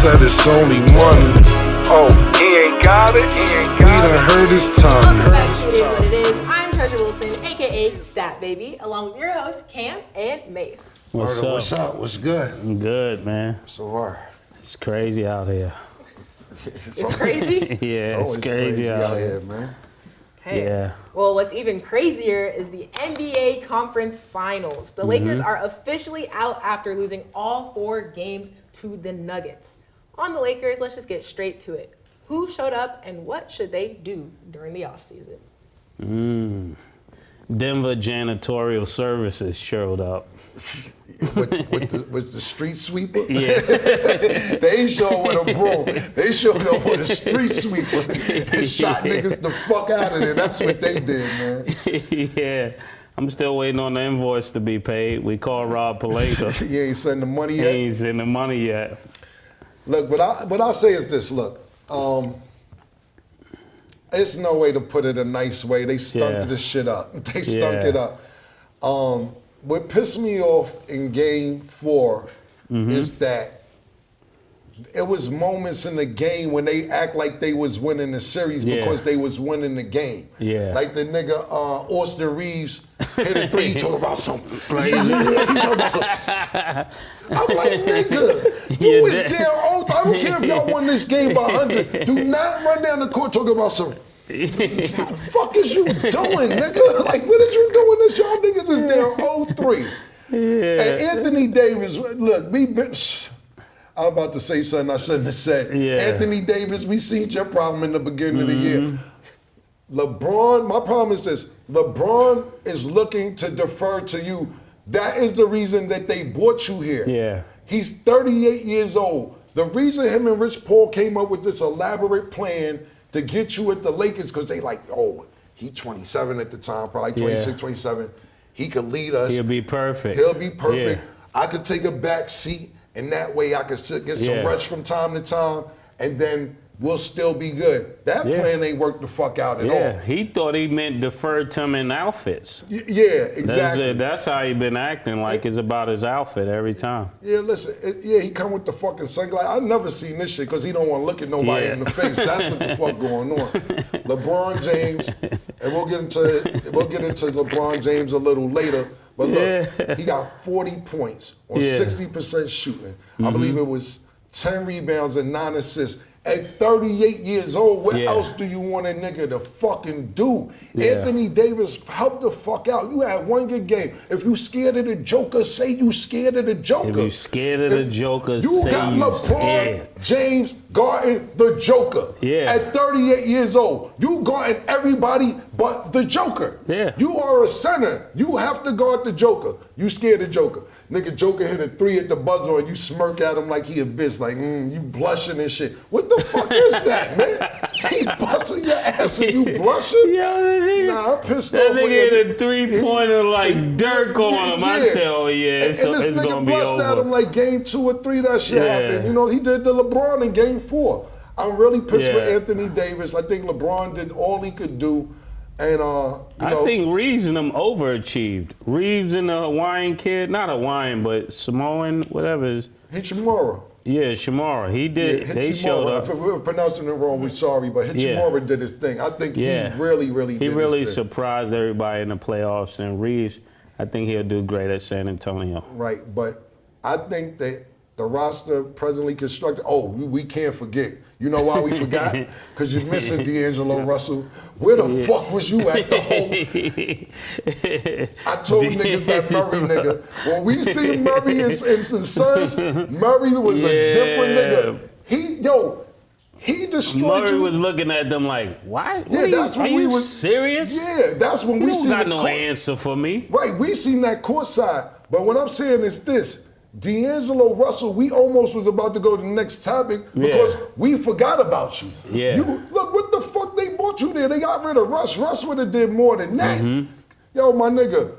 said it's only money. Oh, he ain't got it. We done heard his tongue. It is what it is. I'm Treasure Wilson, aka Stat Baby, along with your hosts Cam and Mace. What's up? What's up? What's good? I'm good, man. So far. It's crazy out here. It's crazy? Yeah, it's crazy out here, man. Okay. Yeah. Well, what's even crazier is the NBA Conference Finals. The Lakers are officially out after losing all 4 games to the Nuggets. On the Lakers, let's just get straight to it. Who showed up and what should they do during the offseason? Denver Janitorial Services showed up. with the street sweeper? Yeah. They ain't showing with a broom. They showed up with a street sweeper and shot niggas the fuck out of there. That's what they did, man. Yeah. I'm still waiting on the invoice to be paid. We called Rob Palenka. You ain't sending the money He yet? ain't sending the money yet. Look, what I'll say is this, look. It's no way to put it a nice way. They stunk this shit up. They stunk it up. What pissed me off in game 4 is that it was moments in the game when they act like they was winning the series because they was winning the game. Yeah. Like the nigga Austin Reeves hit a 3, he talking about something. He talking about something. I'm like, nigga, who is there? Oh, I don't care if y'all won this game by 100. Do not run down the court talking about something. What the fuck is you doing, nigga? Like, what is you doing this? Y'all niggas is down 0-3. Yeah. And Anthony Davis, look, I'm about to say something I shouldn't have said. Yeah. Anthony Davis, we seen your problem in the beginning of the year. LeBron, my problem is this. LeBron is looking to defer to you. That is the reason that they brought you here. Yeah. He's 38 years old. The reason him and Rich Paul came up with this elaborate plan to get you at the Lakers, because they like, oh, he 27 at the time, probably 26, 27. He could lead us. He'll be perfect. He'll be perfect. Yeah. I could take a back seat, and that way I could get some rest from time to time, and then we'll still be good. That plan ain't worked the fuck out at all. Yeah, he thought he meant defer to him in outfits. Yeah, exactly. That's how he been acting, like it's about his outfit every time. Yeah, listen, he come with the fucking sunglasses. I never seen this shit because he don't want to look at nobody in the face. That's what the fuck going on. LeBron James, and we'll get into LeBron James a little later. But look, he got 40 points on 60% shooting. I believe it was 10 rebounds and 9 assists. At 38 years old, what else do you want a nigga to fucking do? Yeah. Anthony Davis, help the fuck out. You had one good game. If you scared of the Joker, say you scared of the Joker. If you scared of the Joker, you say got you LeBron scared. James guarding the Joker. Yeah. At 38 years old, you guarding everybody but the Joker. Yeah. You are a center. You have to guard the Joker. You scared of the Joker. Nigga, Joker hit a 3 at the buzzer and you smirk at him like he a bitch, like, you blushing and shit. What the fuck is that, man? He busting your ass and you blushing? Nah, I'm pissed off. That nigga hit a 3-pointer like Dirk on him. I said, oh yeah, and this it's nigga gonna be blushed at over. him like game 2 or 3, that shit happened. You know, he did the LeBron in game 4. I'm really pissed with Anthony Davis. I think LeBron did all he could do. And, I think Reeves and them overachieved. Reeves and the Hawaiian kid, not Hawaiian, but Samoan, whatever it is. Hichimura. Yeah, Shamara. He did. They showed up. If we were pronouncing it wrong, we're sorry, but Hichimura did his thing. I think he really did his thing. He really surprised everybody in the playoffs. And Reeves, I think he'll do great at San Antonio. Right, but I think that the roster presently constructed, we can't forget. You know why we forgot? Because you're missing D'Angelo Russell. Where the fuck was you at the whole... I told niggas that Murray nigga. When we see Murray and the Suns, Murray was a different nigga. He destroyed Murray you. was looking at them like, why? Yeah, that's when we was serious? Yeah, that's when we seen got no answer for me. Right, we seen that court side. But what I'm saying is this. D'Angelo Russell, we almost was about to go to the next topic because we forgot about you. Yeah. Look, what the fuck they brought you there? They got rid of Russ. Russ would have did more than that. Yo, my nigga,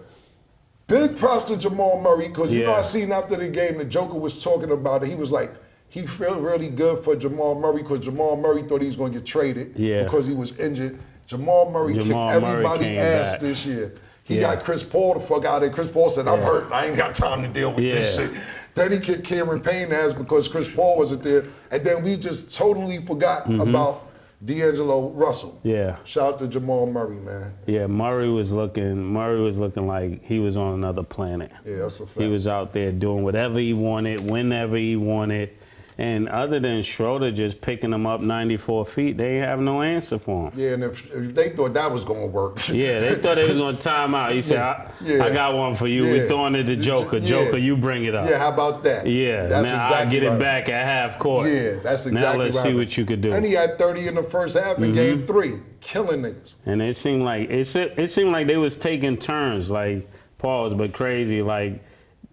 big props to Jamal Murray because you know I seen after the game the Joker was talking about it. He was like, he felt really good for Jamal Murray because Jamal Murray thought he was going to get traded because he was injured. Jamal Murray kicked everybody's ass this year. He got Chris Paul the fuck out of there. Chris Paul said, I'm hurt. I ain't got time to deal with this shit. Then he kicked Cameron Payne's ass because Chris Paul wasn't there. And then we just totally forgot about D'Angelo Russell. Yeah. Shout out to Jamal Murray, man. Yeah, Murray was looking like he was on another planet. Yeah, that's a fact. He was out there doing whatever he wanted, whenever he wanted. And other than Schroeder just picking him up 94 feet, they have no answer for him. Yeah, and if they thought that was going to work. Yeah, they thought they was going to time out. He said, I got one for you. We're throwing it to Joker. Joker, you bring it up. Yeah, how about that? Yeah, that's now exactly I get right. it back at half court. Yeah, that's exactly Now let's see what you could do. And he had 30 in the first half in game 3, killing niggas. And it seemed like they was taking turns, like pause, but crazy. Like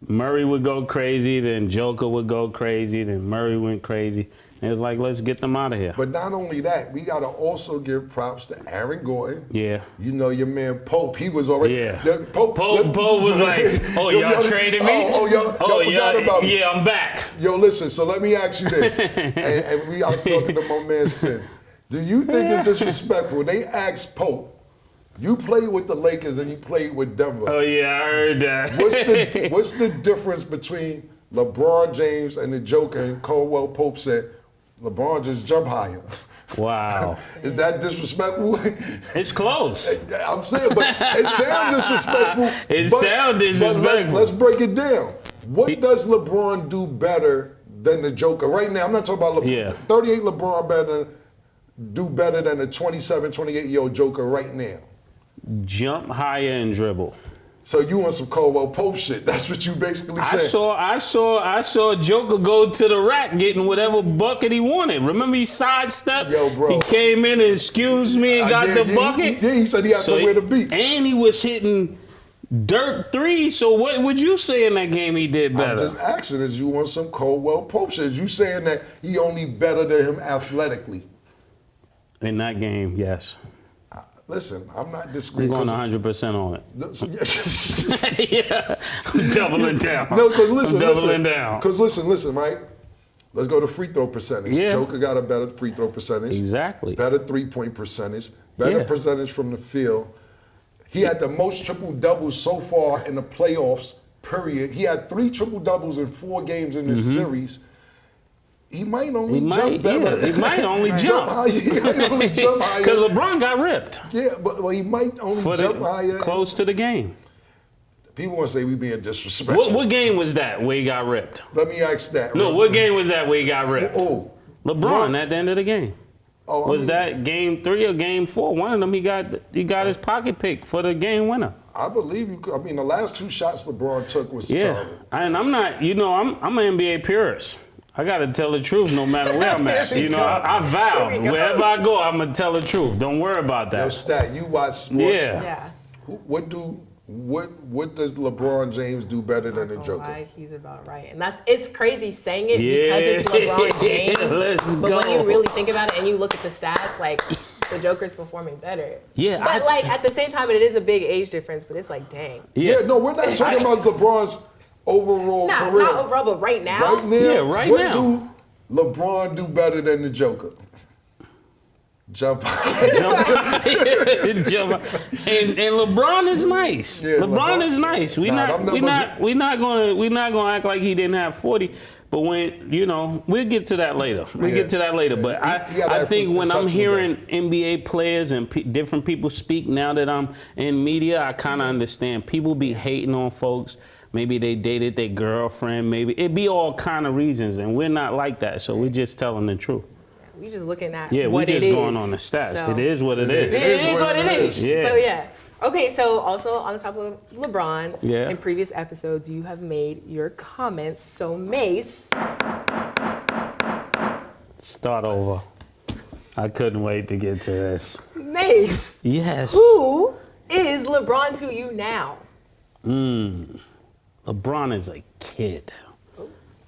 Murray would go crazy, then Joker would go crazy, then Murray went crazy. And it was like, let's get them out of here. But not only that, we got to also give props to Aaron Gordon. Yeah. You know your man Pope, he was already. Yeah. Pope was like, oh, y'all traded me? Y'all forgot about me. Yeah, I'm back. Yo, listen, so let me ask you this. I was talking to my man Sin. Do you think it's disrespectful? They asked Pope, you played with the Lakers and you played with Denver. Oh, yeah, I heard that. What's the difference between LeBron James and the Joker? And Caldwell Pope said, LeBron just jump higher. Wow. Is that disrespectful? It's close. I'm saying, but it sounds disrespectful. Sounds disrespectful. But let's break it down. What does LeBron do better than the Joker right now? I'm not talking about LeBron. Yeah. 38 LeBron do better than the 27, 28-year-old Joker right now. Jump higher and dribble. So you want some Caldwell Pope shit? That's what you basically saying. I saw Joker go to the rack getting whatever bucket he wanted. Remember he sidestepped? Yo, bro. He came in and excused me and got the bucket. He said he had somewhere to be. And he was hitting dirt threes. So what would you say in that game he did better? I'm just asking, is you want some Caldwell Pope shit? You saying that he only better than him athletically? In that game, yes. Listen, I'm not disagreeing. I'm going 100% on it. Yeah, I'm doubling down. No, because listen, I'm doubling down. Because listen, right? Let's go to free throw percentage. Yeah. Joker got a better free throw percentage. Exactly. Better 3-point percentage. Better percentage from the field. He had the most triple doubles so far in the playoffs. Period. He had 3 triple doubles in 4 games in this series. He might only jump better. Yeah, he might only jump. He might only jump higher. Because LeBron got ripped. Yeah, but he might only jump higher. Close to the game. People want to say we being disrespectful. What game was that where he got ripped? Let me ask that. No, what game was that where he got ripped? Oh, LeBron at the end of the game. Oh, that game 3 or game 4? One of them he got his pocket pick for the game winner. I believe you. I mean, the last 2 shots LeBron took was terrible. And I'm not. I'm an NBA purist. I gotta tell the truth no matter where I'm at. I vowed wherever I go, I'm gonna tell the truth. Don't worry about that. Yo, Stat, you watch sports. Yeah. What does LeBron James do better than the Joker? He's about right, and it's crazy saying it because it's LeBron James. But when you really think about it and you look at the stats, like the Joker's performing better. Yeah. But at the same time, it is a big age difference. But it's like, dang. Yeah. No, we're not talking about LeBron's overall career. Not overall, but right now. Right now. Yeah, right what now. What do LeBron do better than the Joker? Jump high. Jump high. And LeBron is nice. Yeah, LeBron is nice. We're not gonna act like he didn't have 40. But when we'll get to that later. But I think when I'm hearing NBA players and different people speak now that I'm in media, I kind of understand. People be hating on folks. Maybe they dated their girlfriend. Maybe it be all kind of reasons, and we're not like that. So we're just telling the truth. We just looking at we're just going on the stats. So it is what it is. It is what it is. Yeah. So yeah. Okay, so also on the top of LeBron, in previous episodes you have made your comments. So Mace, start over. I couldn't wait to get to this. Mace. Yes. Who is LeBron to you now? LeBron is a kid.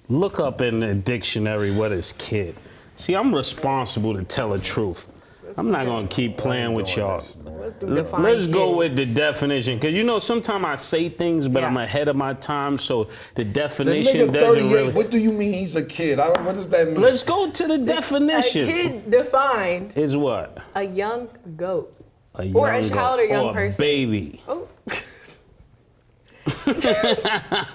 Look up in the dictionary what is kid. See, I'm responsible to tell the truth. I'm not gonna keep playing with y'all. Let's go with the definition, because sometimes I say things, but I'm ahead of my time, so the definition doesn't really. What do you mean he's a kid? What does that mean? Let's go to the definition. A kid defined is what? A young goat. A or a child or young person. Baby. Oh.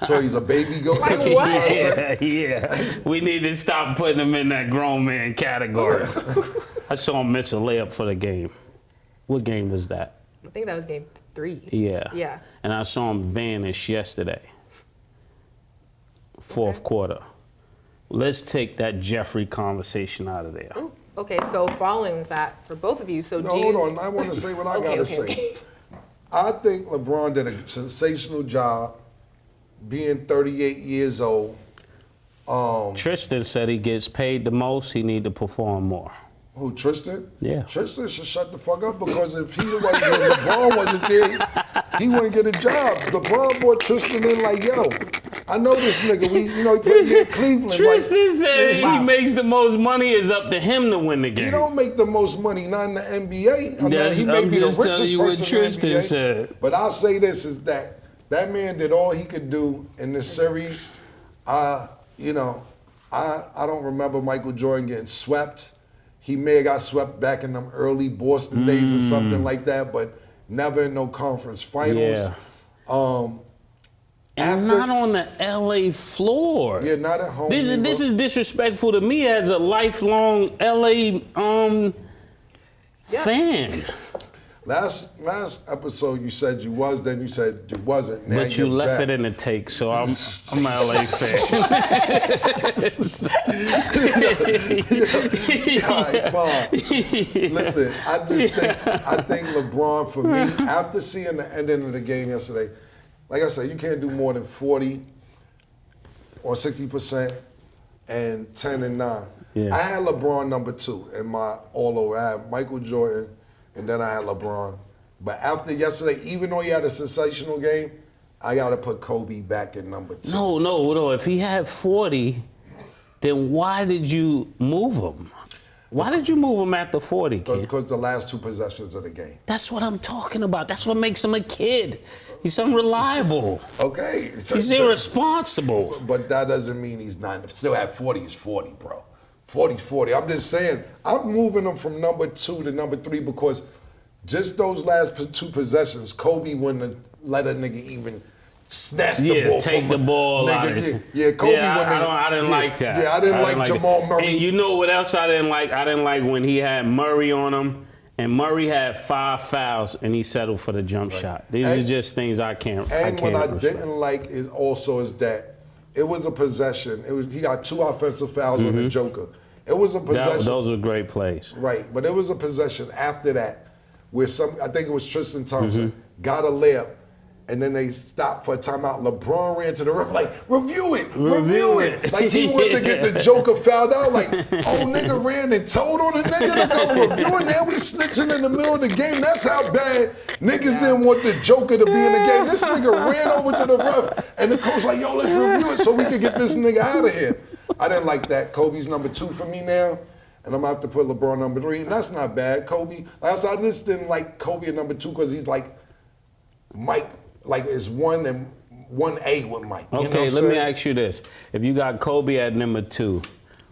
So he's a baby goat. Like what? Yeah. We need to stop putting him in that grown man category. I saw him miss a layup for the game. What game was that? I think that was game 3. Yeah. Yeah. And I saw him vanish yesterday. Fourth quarter. Let's take that Jeffrey conversation out of there. Ooh, okay, so following that for both of you, so No, hold on. I want to say what I got to say. Okay. I think LeBron did a sensational job being 38 years old. Tristan said he gets paid the most, he need to perform more. Who, Tristan? Yeah. Tristan should shut the fuck up because if LeBron wasn't there, he wouldn't get a job. LeBron brought Tristan in like, yo, I know this nigga. He played in Cleveland. Tristan said he makes the most money. It's up to him to win the game. He don't make the most money, not in the NBA. He may I'm be the just richest telling you what person Tristan in the NBA. said. But I'll say this is that man did all he could do in this series. I don't remember Michael Jordan getting swept. He may have got swept back in them early Boston days or something like that, but never in no conference finals. Yeah. And not on the LA floor. Yeah, not at home. This is disrespectful to me as a lifelong LA fan. Last episode you said you was, then you said you wasn't. Now But you left it in the take, so I'm an LA fan. Listen, I think LeBron, for me, after seeing the ending of the game yesterday, like I said, you can't do more than 40 or 60% and 10 and 9. Yeah. I had LeBron number 2 in my all-over. I had Michael Jordan, and then I had LeBron. But after yesterday, even though he had a sensational game, I got to put Kobe back in number 2. No. If he had 40, then why did you move him? Why did you move him after 40, kid? Because the last 2 possessions of the game. That's what I'm talking about. That's what makes him a kid. He's unreliable. Okay. He's irresponsible. But that doesn't mean he's not. Still at 40 is 40, bro. 40's 40. I'm just saying, I'm moving him from number 2 to number 3 because just those last 2 possessions, Kobe wouldn't have let a nigga even snatch the ball. Take the ball out. Kobe wouldn't. I didn't like that. Yeah, I didn't like Jamal Murray. And you know what else I didn't like? I didn't like when he had Murray on him. And Murray had 5 fouls, and he settled for the jump shot. These are just things I can't. And what I didn't like is that it was a possession. He got 2 offensive fouls on the Joker. It was a possession. Those were great plays. Right, but it was a possession after that where I think it was Tristan Thompson got a layup, and then they stopped for a timeout. LeBron ran to the ref like, review it. Like he wanted to get the Joker fouled out. Like, nigga ran and told on the nigga to go review it. Now we snitching in the middle of the game. That's how bad niggas didn't want the Joker to be in the game. This nigga ran over to the ref, and the coach like, yo, let's review it so we can get this nigga out of here. I didn't like that. Kobe's number 2 for me now, and I'm gonna have to put LeBron number 3. And that's not bad. Kobe. I just didn't like Kobe at number 2 because he's like Mike. Like it's 1 and 1A with Mike. Okay, let me ask you this: if you got Kobe at number 2,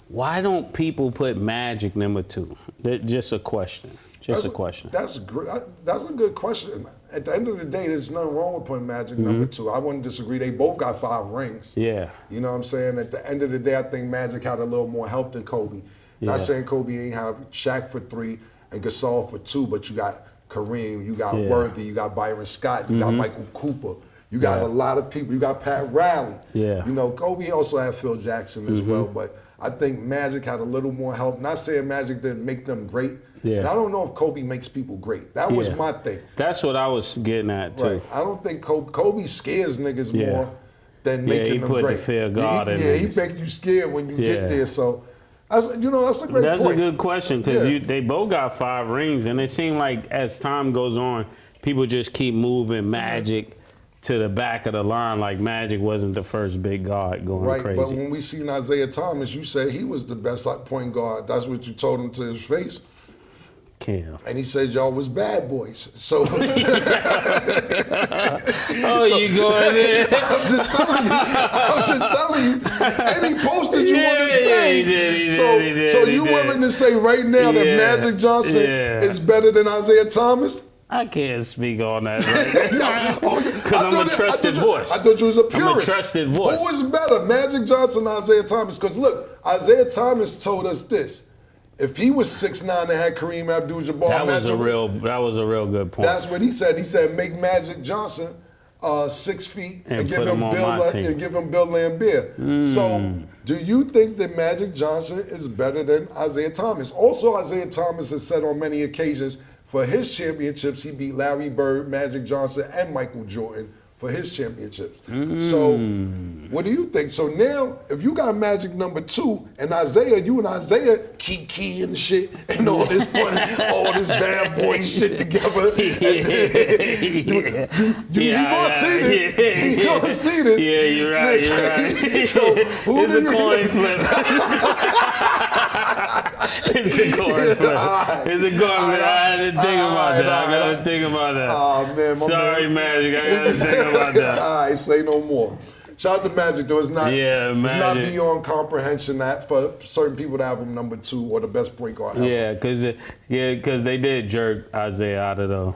why don't people put Magic number 2? Just a question. That's a question. That's great. That's a good question. At the end of the day, there's nothing wrong with putting Magic number 2. I wouldn't disagree. They both got 5 rings. Yeah. You know what I'm saying? At the end of the day, I think Magic had a little more help than Kobe. Not saying Kobe ain't have Shaq for 3 and Gasol for 2, but you got Kareem, you got Worthy, you got Byron Scott, you got Michael Cooper. You got a lot of people. You got Pat Riley. Yeah. You know, Kobe also had Phil Jackson as well, but I think Magic had a little more help. Not saying Magic didn't make them great. Yeah. And I don't know if Kobe makes people great. That was my thing. That's what I was getting at, too. Right. I don't think Kobe scares niggas more than making them great. He put the fear of God in niggas. He make you scared when you get there. So, that's a great point. That's a good question because they both got 5 rings, and it seemed like as time goes on, people just keep moving Magic to the back of the line like Magic wasn't the first big guard going crazy. But when we seen Isaiah Thomas, you said he was the best point guard. That's what you told him to his face. Cam. And he said y'all was bad boys. So you going there? I'm just telling you. And he posted you on his page. He did. So you willing to say right now that Magic Johnson is better than Isaiah Thomas? I can't speak on that because I'm a trusted voice. I thought you was a purist. I'm a trusted voice. Who is better, Magic Johnson or Isaiah Thomas? Because look, Isaiah Thomas told us this. If he was 6'9" and had Kareem Abdul-Jabbar, that was a real good point. That's what he said. He said make Magic Johnson 6 feet and give him Bill Laimbeer. So, do you think that Magic Johnson is better than Isaiah Thomas? Also, Isaiah Thomas has said on many occasions for his championships, he beat Larry Bird, Magic Johnson, and Michael Jordan for his championships. So, what do you think? So now, if you got Magic number 2 and Isaiah, you and Isaiah kiki and shit and all this fun, all this bad boy shit together. You gonna see this? You gonna see this? Yeah, you're right. So, it's a coin flip. It's a coin flip. I had to think about that. I gotta think about that. Oh man, sorry, Magic. I gotta think about that. All right, say no more. Shout out to Magic, though. It's not beyond comprehension that for certain people to have him number 2 or the best point guard ever. Yeah, because they did jerk Isaiah out of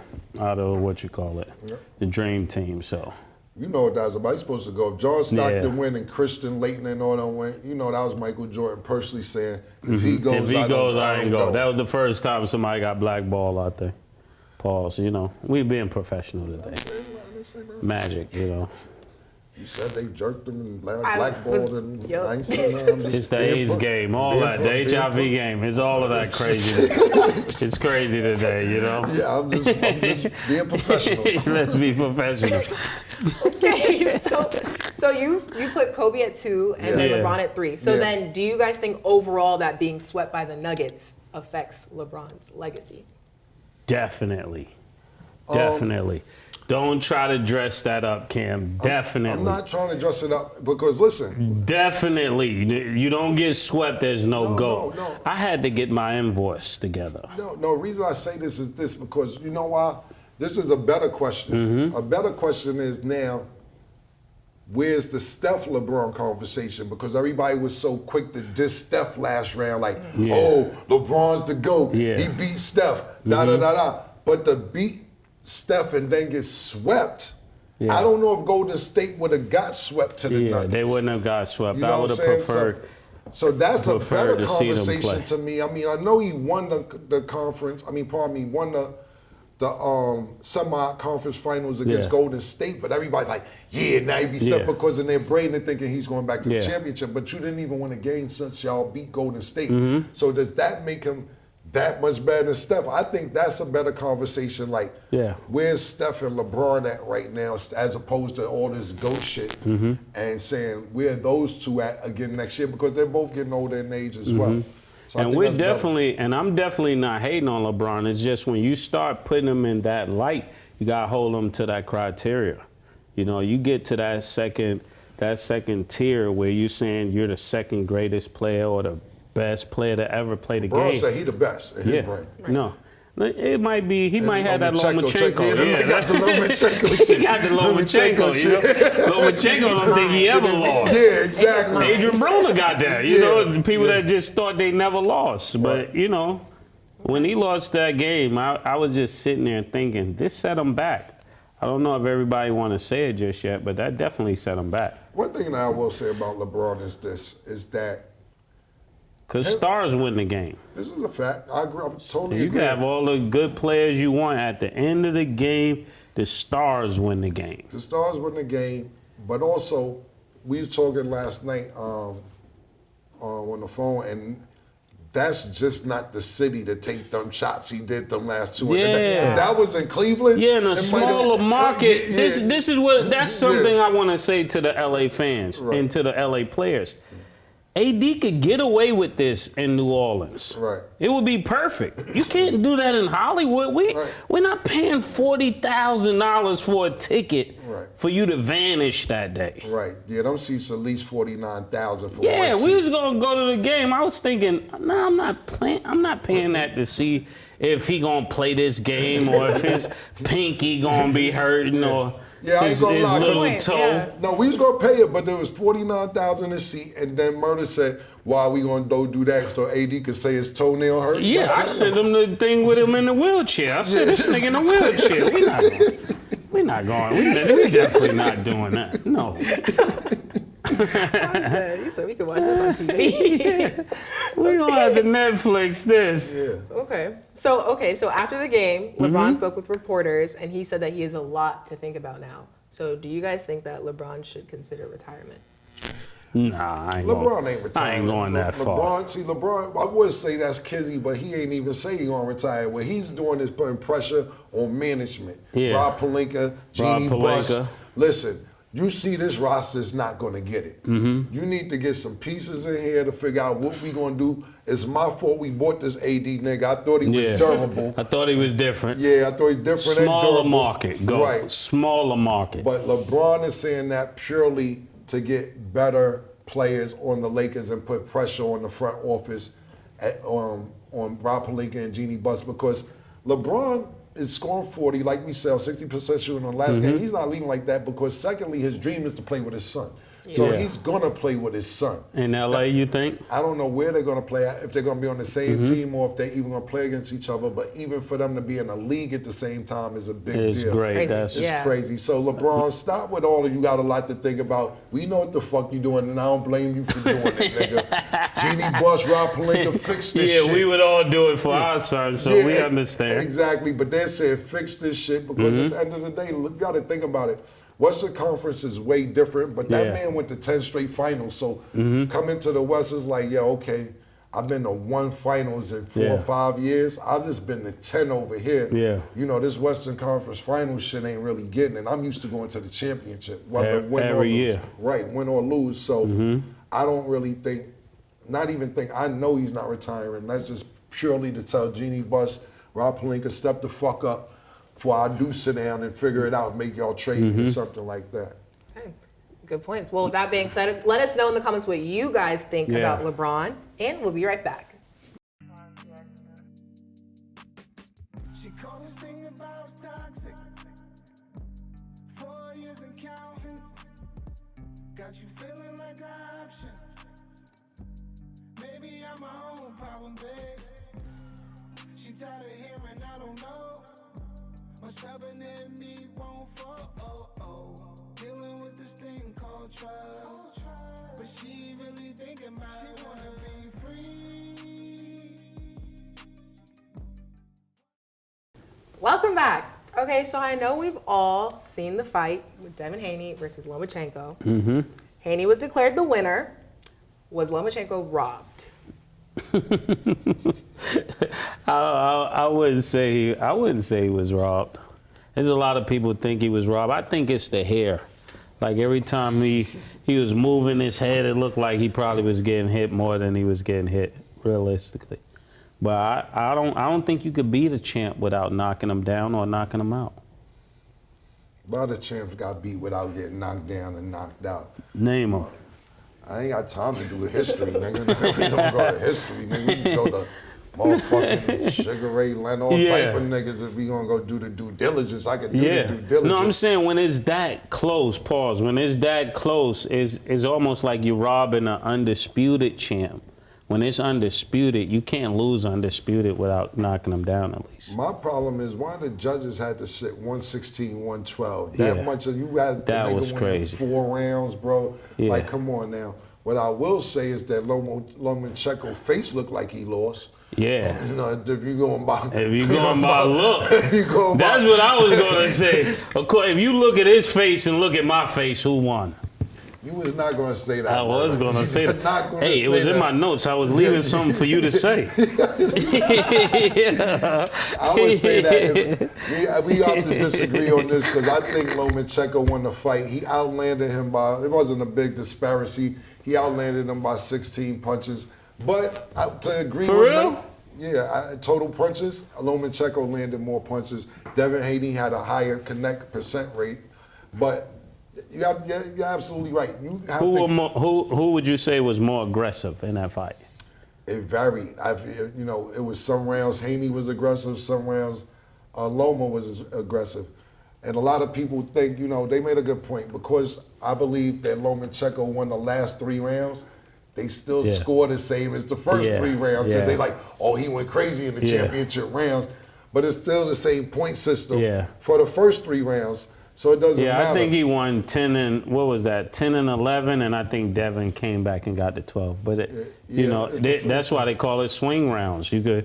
what you call it, the dream team. So you know what that was about. He's supposed to go. If John Stockton win and Christian Leighton and all them win, you know that was Michael Jordan personally saying, if he goes, I ain't go. That was the first time somebody got blackballed out there. Pause. You know, we being professional today. Magic, you know. You said they jerked him and blackballed and it's the AIDS game, all that, the HIV game. It's all of that craziness. It's crazy today, you know? Yeah, I'm just being professional. Let's be professional. Okay, so you put Kobe at 2 and then LeBron at 3. So then do you guys think overall that being swept by the Nuggets affects LeBron's legacy? Definitely. Don't try to dress that up, Cam. Definitely. I'm not trying to dress it up because, listen. Definitely. You don't get swept, there's no go. No. I had to get my invoice together. No, the reason I say this is this because, you know why? This is a better question. A better question is now, where's the Steph LeBron conversation? Because everybody was so quick to diss Steph last round, like, oh, LeBron's the GOAT. Yeah. He beat Steph, da-da-da-da. But to beat Steph and then get swept, I don't know if Golden State would have got swept to the Nuggets. They wouldn't have got swept. You know I would have preferred. So that's a better conversation to me. I mean, I know he won the conference. I mean, won the semi-conference finals against Golden State, but everybody's like, now he beat Steph because in their brain they're thinking he's going back to the championship. But you didn't even win a game since y'all beat Golden State. So does that make him that much better than Steph? I think that's a better conversation. Like, where's Steph and LeBron at right now, as opposed to all this GOAT shit, and saying where those two at again next year, because they're both getting older in age as well. So and we're definitely, and I'm definitely not hating on LeBron. It's just when you start putting him in that light, you gotta hold him to that criteria. You know, you get to that second tier where you're saying you're the second greatest player or the best player to ever play the game. LeBron said he the best in his brain. No. It might be, he might have that Lomachenko. He got the Lomachenko. He got the Lomachenko, you know. Lomachenko don't think he ever lost. Yeah, exactly. Adrian Broner got that, you know, the people that just thought they never lost. But, you know, when he lost that game, I was just sitting there thinking, this set him back. I don't know if everybody want to say it just yet, but that definitely set him back. One thing that I will say about LeBron is that because stars win the game. This is a fact. I agree. I'm totally You can have all the good players you want. At the end of the game, the stars win the game. The stars win the game, but also, we was talking last night on the phone, and that's just not the city to take them shots he did them last 2 Yeah. That was in Cleveland. Yeah, in a smaller market. This is what, that's something I want to say to the LA fans and to the LA players. AD could get away with this in New Orleans. Right. It would be perfect. You can't do that in Hollywood. We're not paying $40,000 for a ticket for you to vanish that day. Right. Yeah, them seats at least $49,000 for Yeah, one we seat. was gonna go to the game. I was thinking, no, I'm not paying that to see if he gonna play this game or if his pinky gonna be hurting or his little toe. No, we was gonna pay it, but there was $49,000 a seat, and then Murder said, Why are we gonna do that so AD could say his toenail hurt? Yeah, I sent him the thing with him in the wheelchair. I said, this nigga in the wheelchair. We definitely not doing that. No. You said we could watch this on TV. We're gonna have to Netflix this. Yeah. Okay. So after the game, LeBron spoke with reporters and he said that he has a lot to think about now. So do you guys think that LeBron should consider retirement? Nah, I ain't going that far. LeBron, I would say that's kizzy, but he ain't even say he gonna retire. What he's doing is putting pressure on management. Yeah. Rob Pelinka, Jeannie Buss. Listen, you see this roster's not gonna get it. Mm-hmm. You need to get some pieces in here to figure out what we gonna do. It's my fault we bought this AD nigga. I thought he was durable. I thought he was different. Yeah, I thought he was different. Smaller market. Go. Right. Smaller market. But LeBron is saying that purely to get better players on the Lakers and put pressure on the front office on Rob Pelinka and Jeannie Buss, because LeBron is scoring 40, like we said, 60% shooting on the last game. He's not leaving like that because secondly, his dream is to play with his son. So he's gonna play with his son. In LA, you think? I don't know where they're gonna play, if they're gonna be on the same team or if they're even gonna play against each other. But even for them to be in a league at the same time is a big deal. It's great. Crazy. It's crazy. So LeBron, stop with all of you. Got a lot to think about. We know what the fuck you doing, and I don't blame you for doing it, nigga. Jeannie Buss, Rob Pelinka, fix this shit. Yeah, we would all do it for our son, so we understand. Exactly, but they're saying fix this shit because at the end of the day, you got to think about it. Western Conference is way different, but that man went to 10 straight finals. So coming to the West is like, yeah, okay, I've been to 1 finals in 4 or 5 years. I've just been to 10 over here. Yeah. You know, this Western Conference finals shit ain't really getting it. I'm used to going to the championship, whether win or every lose. year. Right, win or lose. So I don't really think, I know he's not retiring. That's just purely to tell Jeannie Buss, Rob Pelinka, step the fuck up before I do sit down and figure it out, make y'all trade me or something like that. Okay. Good points. Well, with that being said, let us know in the comments what you guys think about LeBron, and we'll be right back. She called this thing about toxic. 4 years and counting. Got you feeling like an option. Maybe I'm my own problem, babe. She tired of hearing I don't know. I'm stubborn and me won't fall. Dealing with this thing called trust. But she really thinking about it, wanna be free. Welcome back. Okay, so I know we've all seen the fight with Devin Haney versus Lomachenko. Haney was declared the winner. Was Lomachenko robbed? I wouldn't say he was robbed. There's a lot of people think he was robbed. I think it's the hair. Like every time he was moving his head, it looked like he probably was getting hit more than he was getting hit, realistically. But I don't think you could beat a champ without knocking him down or knocking him out. A lot of champs got beat without getting knocked down and knocked out. Name them. I ain't got time to do history, nigga. We don't go to history, nigga. We can go to motherfucking Sugar Ray Leonard, all type of niggas. If we gonna go do the due diligence, I can do the due diligence. No, I'm saying when it's that close, pause. When it's that close, it's almost like you're robbing an undisputed champ. When it's undisputed, you can't lose undisputed without knocking them down at least. My problem is why the judges had to sit 116, 112. That much of you had the nigga win 4 rounds, bro. Yeah. Like, come on now. What I will say is that Lomachenko's face looked like he lost. Yeah. You know, if you going by look, that's what I was gonna say. Of course, if you look at his face and look at my face, who won? You was not going to say that. I was going to say that. Hey, it was in my notes. I was leaving something for you to say. I would say that we have to disagree on this because I think Lomachenko won the fight. He outlanded him by, it wasn't a big disparity. He outlanded him by 16 punches. But to agree for with real? me, total punches, Lomachenko landed more punches. Devin Haney had a higher connect percent rate. But you're absolutely right. Who would you say was more aggressive in that fight? It varied. It was some rounds Haney was aggressive, some rounds Loma was aggressive. And a lot of people think, they made a good point because I believe that Lomachenko won the last 3 rounds. they still score the same as the first 3 rounds. So they like, oh, he went crazy in the championship rounds. But it's still the same point system for the first 3 rounds. So it doesn't matter. Yeah, I think he won 10 and 11, and I think Devin came back and got to 12. But that's why they call it swing rounds. You can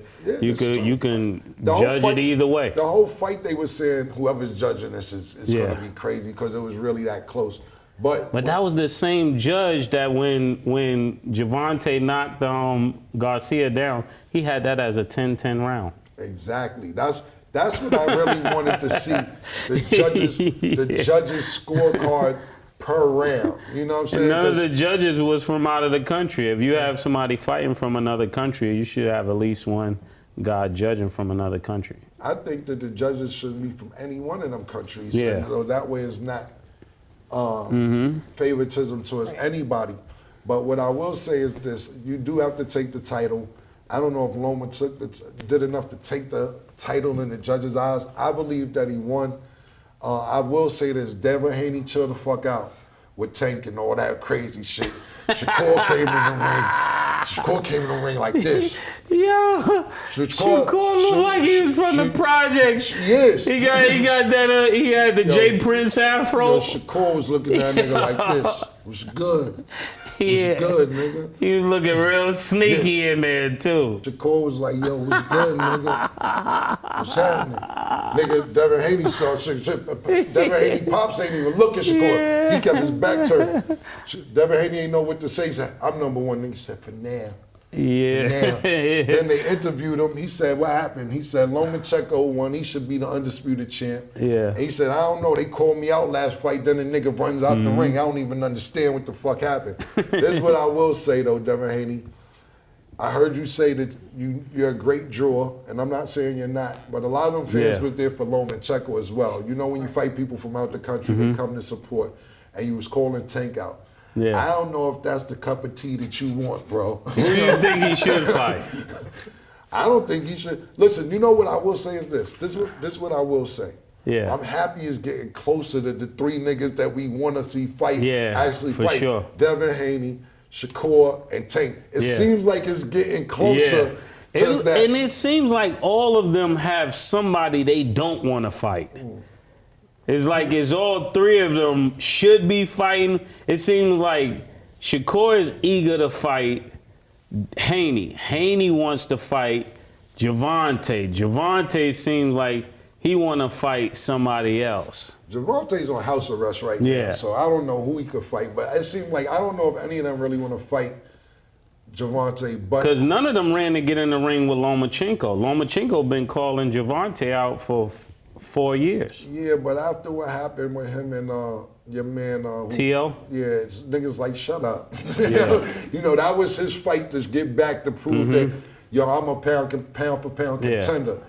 judge it either way. The whole fight, they were saying whoever's judging this is going to be crazy because it was really that close. But that was the same judge that when Gervonta knocked Garcia down, he had that as a 10-10 round. Exactly. That's what I really wanted to see. The judges scorecard per round. You know what I'm saying? None of the judges was from out of the country. If you have somebody fighting from another country, you should have at least one guy judging from another country. I think that the judges should be from any one of them countries. Yeah. So that way it's not favoritism towards anybody. But what I will say is this: you do have to take the title. I don't know if Loma did enough to take the title in the judges' eyes. I believe that he won. I will say this: Devin Haney, chill the fuck out with Tank and all that crazy shit. Shakur came in the ring like this. Yo, Shakur looked like he was from the projects. Yes. He got that. He had the Jay Prince afro. Shakur was looking at that nigga like this. Was good. Was good, nigga. He was looking real sneaky in there too. Shakur was like, yo, what's good, nigga? What's happening? Nigga, Devin Haney saw shit. Devin Haney pops ain't even look at Shakur. He kept his back turned. Devin Haney ain't know what to say. He said, I'm number one. Nigga said, for now. Yeah. Then they interviewed him. He said, what happened? He said, Lomachenko won. He should be the undisputed champ. Yeah. And he said, I don't know. They called me out last fight. Then the nigga runs out the ring. I don't even understand what the fuck happened. This is what I will say, though, Devin Haney. I heard you say that you're a great drawer, and I'm not saying you're not, but a lot of them fans were there for Lomachenko as well. You know, when you fight people from out the country, they come to support, and you was calling Tank out. Yeah. I don't know if that's the cup of tea that you want, bro. Who do you think he should fight? I don't think he should. Listen, you know what I will say is this. This is what I will say. Yeah. I'm happy it's getting closer to the 3 niggas that we want to see fight. Actually for fight. Sure. Devin Haney, Shakur, and Tank. It seems like it's getting closer to that. And it seems like all of them have somebody they don't want to fight. It's like it's all 3 of them should be fighting. It seems like Shakur is eager to fight Haney. Haney wants to fight Gervonta. Gervonta seems like he want to fight somebody else. Gervonta's on house arrest right now, so I don't know who he could fight. But it seems like I don't know if any of them really want to fight Gervonta. Because none of them ran to get in the ring with Lomachenko. Lomachenko been calling Gervonta out for 4 years. Yeah, but after what happened with him and your man... T.O.? Yeah, it's niggas like, shut up. You know, that was his fight to get back to prove that, yo, I'm a pound for pound contender.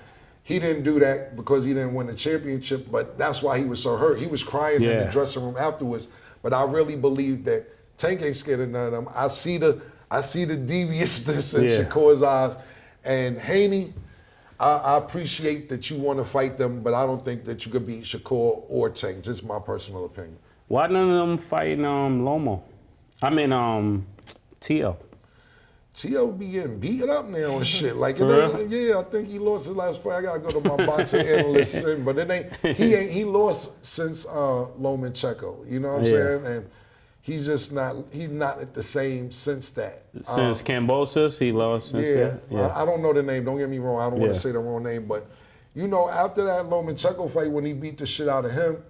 He didn't do that because he didn't win the championship, but that's why he was so hurt. He was crying in the dressing room afterwards. But I really believe that Tank ain't scared of none of them. I see the deviousness in Shakur's eyes. And Haney, I appreciate that you want to fight them, but I don't think that you could beat Shakur or Tank. Just my personal opinion. Why none of them fighting Lomo? I mean, T.O. T.O. be getting beaten up now and shit. Like, I think he lost his last fight. I gotta go to my boxing analyst, but he lost since Lomachenko. You know what I'm saying? And he's just not at the same since that. Since Kambosos, he lost since that? Yeah. I don't know the name. Don't get me wrong. I don't want to say the wrong name. But, you know, after that Lomachenko fight, when he beat the shit out of him,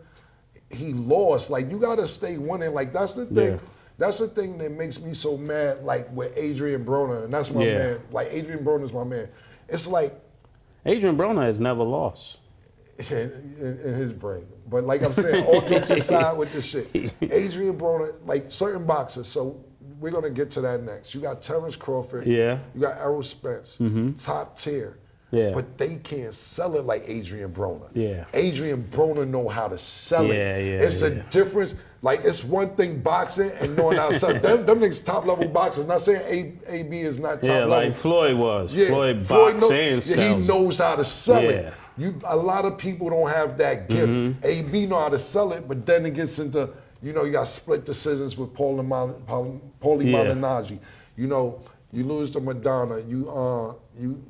he lost. Like, you got to stay winning. Like, that's the thing. That's the thing that makes me so mad, like, with Adrian Broner. And that's my man. Like, Adrian Broner's my man. It's like... Adrian Broner has never lost. In his brain. But like I'm saying, all jokes aside with this shit, Adrian Broner, like certain boxers, so we're going to get to that next. You got Terrence Crawford. Yeah. You got Errol Spence. Top tier. Yeah. But they can't sell it like Adrian Broner. Yeah. Adrian Broner know how to sell it. It's a difference. Like, it's one thing boxing and knowing how to sell it. Them niggas top-level boxers. Not saying AB is not top level. Yeah, like Floyd was. Floyd boxes and sells. He knows how to sell it. A lot of people don't have that gift. AB know how to sell it, but then it gets into, you know, you got split decisions with Paulie Malignaggi. You know, you lose to Madonna, you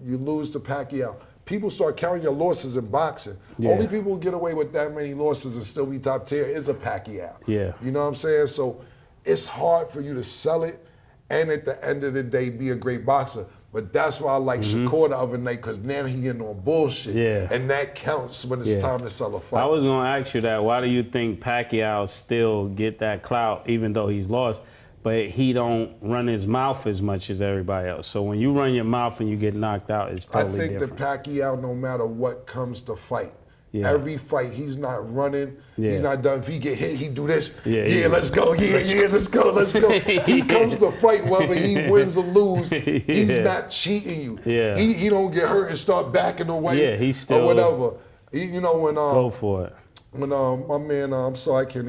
lose to Pacquiao. People start counting your losses in boxing. Yeah. Only people who get away with that many losses and still be top tier is a Pacquiao. Yeah. You know what I'm saying? So it's hard for you to sell it and at the end of the day be a great boxer. But that's why I like Shakur the other night, because now he getting on bullshit. Yeah. And that counts when it's time to sell a fight. I was going to ask you that. Why do you think Pacquiao still get that clout even though he's lost, but he don't run his mouth as much as everybody else? So when you run your mouth and you get knocked out, it's totally different. I think that Pacquiao, no matter what comes to fight, every fight, he's not running. He's not done. If he get hit, he do this. Let's go. Let's go. He comes to fight whether he wins or lose. He's not cheating you. He don't get hurt and start backing away. He's still or whatever. You know when go for it. When my man, I'm sorry, I can't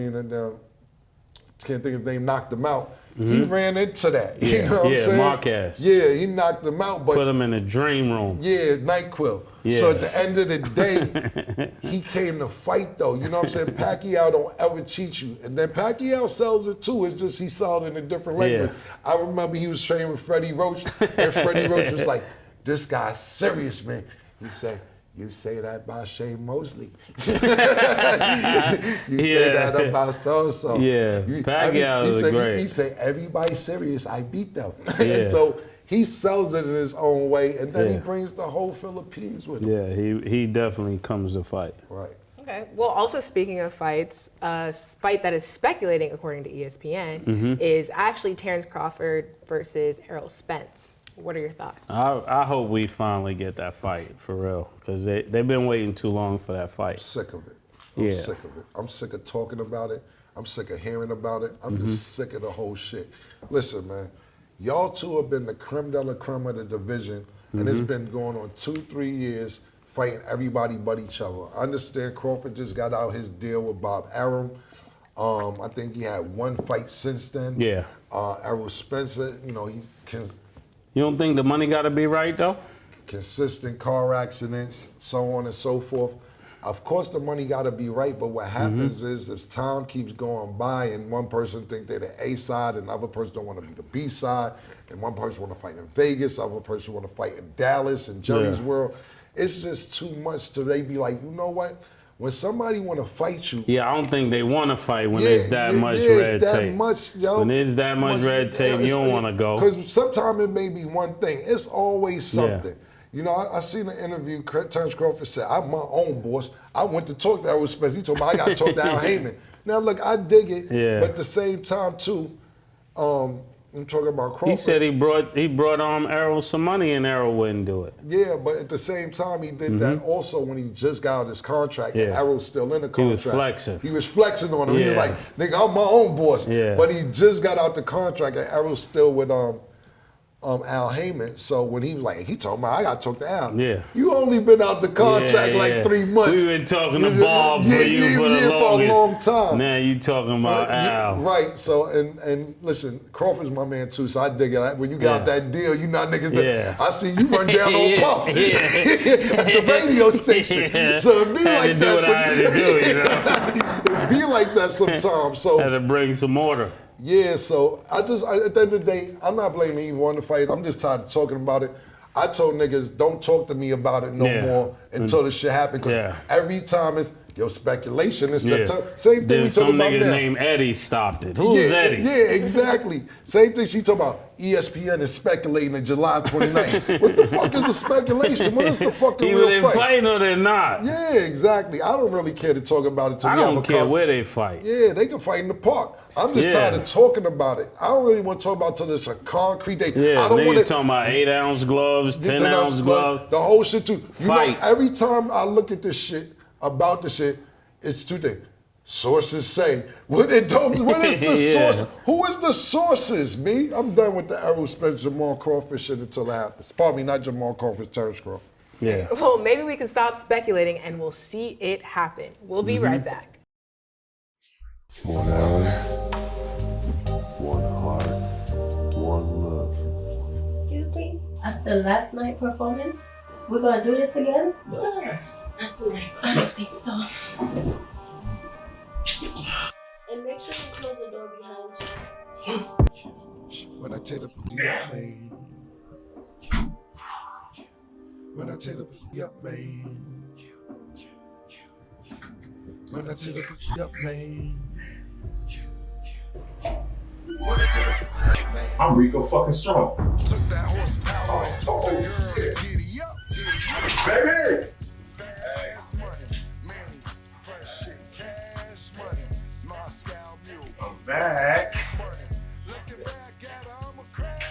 think his name, knocked him out. He ran into that. You know what I'm saying? Marquez. Yeah, he knocked him out. But put him in a dream room. Yeah, NyQuil. Yeah. So at the end of the day, he came to fight though. You know what I'm saying? Pacquiao don't ever cheat you. And then Pacquiao sells it too. It's just he sells it in a different language. I remember he was training with Freddie Roach, and Freddie Roach was like, "This guy's serious, man." He said, "You say that about Shane Mosley. You say that about so-and-so." Yeah, Pacquiao is great. He said, "Everybody's serious. I beat them." And so he sells it in his own way, and then he brings the whole Philippines with him. Yeah, he definitely comes to fight. Right. Okay. Well, also speaking of fights, a fight that is speculating, according to ESPN, is actually Terrence Crawford versus Errol Spence. What are your thoughts? I hope we finally get that fight, for real, because they've been waiting too long for that fight. I'm sick of it. I'm sick of it. I'm sick of talking about it. I'm sick of hearing about it. I'm just sick of the whole shit. Listen, man, y'all two have been the creme de la creme of the division, and it's been going on 2-3 years fighting everybody but each other. I understand Crawford just got out his deal with Bob Arum. I think he had one fight since then. Yeah. Errol Spencer, you know, he can. You don't think the money got to be right, though? Consistent car accidents, so on and so forth. Of course, the money got to be right, but what happens is as time keeps going by and one person think they're the A side and the other person don't want to be the B side, and one person want to fight in Vegas, the other person want to fight in Dallas and Jerry's World. It's just too much to they be like, you know what? When somebody want to fight you, I don't think they want to fight when there's that much red tape. When there's that much red tape, you don't want to go. Because sometimes it may be one thing. It's always something. You know, I seen an interview. Terrence Crawford said, "I'm my own boss. I went to talk to Errol Spence. He told me I got to talk to Al Heyman." Now, look, I dig it, but at the same time too, I'm talking about Crawford. He said he brought Errol some money and Errol wouldn't do it. Yeah, but at the same time, he did that also when he just got out his contract and Errol's still in the contract. He was flexing. He was flexing on him. He was like, "Nigga, I'm my own boss." Yeah. But he just got out the contract and Errol's still with Al Heyman. So when he was like, he told me, I got to talk to Al. Yeah. You only been out the contract like 3 months. We've been talking to Bob for a long time. Now you talking about Al. Right. So, and listen, Crawford's my man too, so I dig it. When you got out that deal, you not niggas that, I see you run down on Puff at the radio station. So it be like that. I had to do, you know? It be like that sometimes. So had to bring some order. Yeah, so at the end of the day, I'm not blaming either one to fight. I'm just tired of talking about it. I told niggas, don't talk to me about it no more until this shit happen. Because every time it's, speculation. It's same thing then we talk some about nigga now. named Eddie stopped it. Who's Eddie? Yeah, exactly. Same thing she talk about. ESPN is speculating in July 29th. What the fuck is a speculation? What is the fucking real Either they fighting or they're not. Yeah, exactly. I don't really care to talk about it. I don't care where they fight. Yeah, they can fight in the park. I'm just tired of talking about it. I don't really want to talk about it till it's a concrete day. I don't want to talking about 8-ounce gloves, 10-ounce gloves. The whole shit too. Fight. You know, every time I look at this shit, about the shit, it's two things. Sources say. What is the source? Who is the sources, me? I'm done with the Errol Spence, Jamal Crawford shit until it happens. Pardon me, not Jamal Crawford, Terrence Crawford. Yeah. Well, maybe we can stop speculating and we'll see it happen. We'll be right back. 1 hour, 1 heart, 1 love. Excuse me? After last night's performance, we're gonna do this again? No, not tonight. I don't think so. And make sure you close the door behind you. When I take the pussy up, man. When I take the pussy up, man. When I take the pussy up, man. I'm Rico fucking strong. Took that horsepower and told the girl to giddy up, Baby! Fast money, money, fresh shit, cash money, Moscow mule. I'm back. Looking back at her, I'm a crash.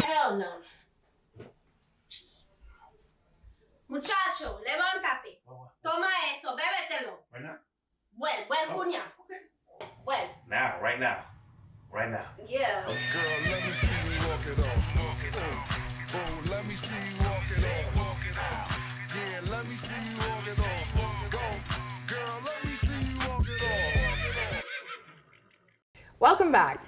Hell no. Muchacho, levántate. Toma eso, bébetelo. Right now? Well, cuña. Okay. Well, Now, right now. Right now. yeah. Girl, let me see you walk it off. Oh, let me see you walk it off. Yeah, let me see you walk it off. Go, girl, let me see you walk it off. Welcome back.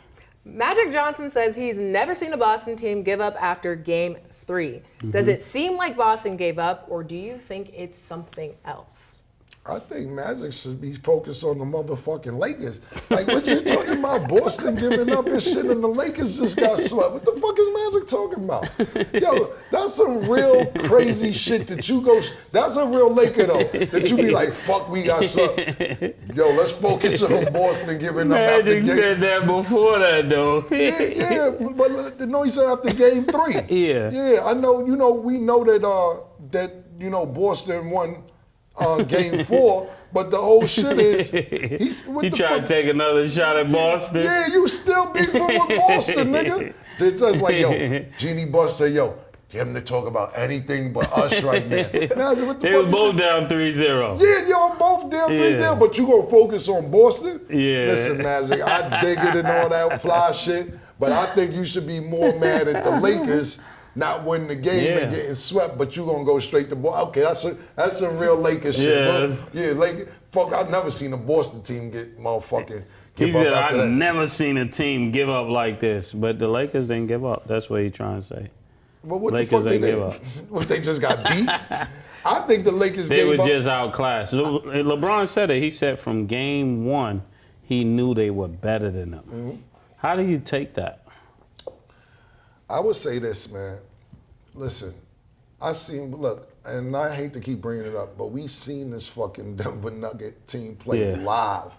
Magic Johnson says he's never seen a Boston team give up after game 3. Does it seem like Boston gave up, or do you think it's something else? I think Magic should be focused on the motherfucking Lakers. Like, what you talking about? Boston giving up and shit, and the Lakers just got swept. What the fuck is Magic talking about? Yo, that's some real crazy shit that you go. That's a real Laker though. That you be like, fuck, we got swept. Yo, let's focus on Boston giving up after Magic game. said that before that though. Yeah, but no, he said after game 3. Yeah, I know. You know, we know that Boston won. Game 4, but the whole shit is He tried to take another shot at Boston. Yeah, you still beefing with Boston, nigga. They're just like, yo, Jeannie Buss said, yo, get him to talk about anything but us right now. Imagine what the They fuck were both down 3-0. Yeah, y'all both down 3-0, but you gonna focus on Boston? Yeah. Listen, Magic, I dig it and all that fly shit, but I think you should be more mad at the Lakers not winning the game and getting swept, but you gonna go straight to Boston. Okay, that's a real Lakers shit. Yeah. Lakers. Fuck, I've never seen a Boston team get motherfucking He give up said, after I've that. never seen a team give up like this, but the Lakers didn't give up. That's what he's trying to say. But what Lakers the fuck ain't they give did? up. What, they just got beat? I think the Lakers They gave were up. just outclassed. LeBron said it. He said from game 1, he knew they were better than them. Mm-hmm. How do you take that? I would say this, man. Listen, look, and I hate to keep bringing it up, but we seen this fucking Denver Nugget team play live.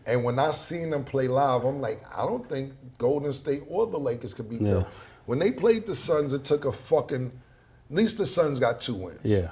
And when I seen them play live, I'm like, I don't think Golden State or the Lakers could beat them. When they played the Suns, it took at least the Suns got 2 wins. Yeah.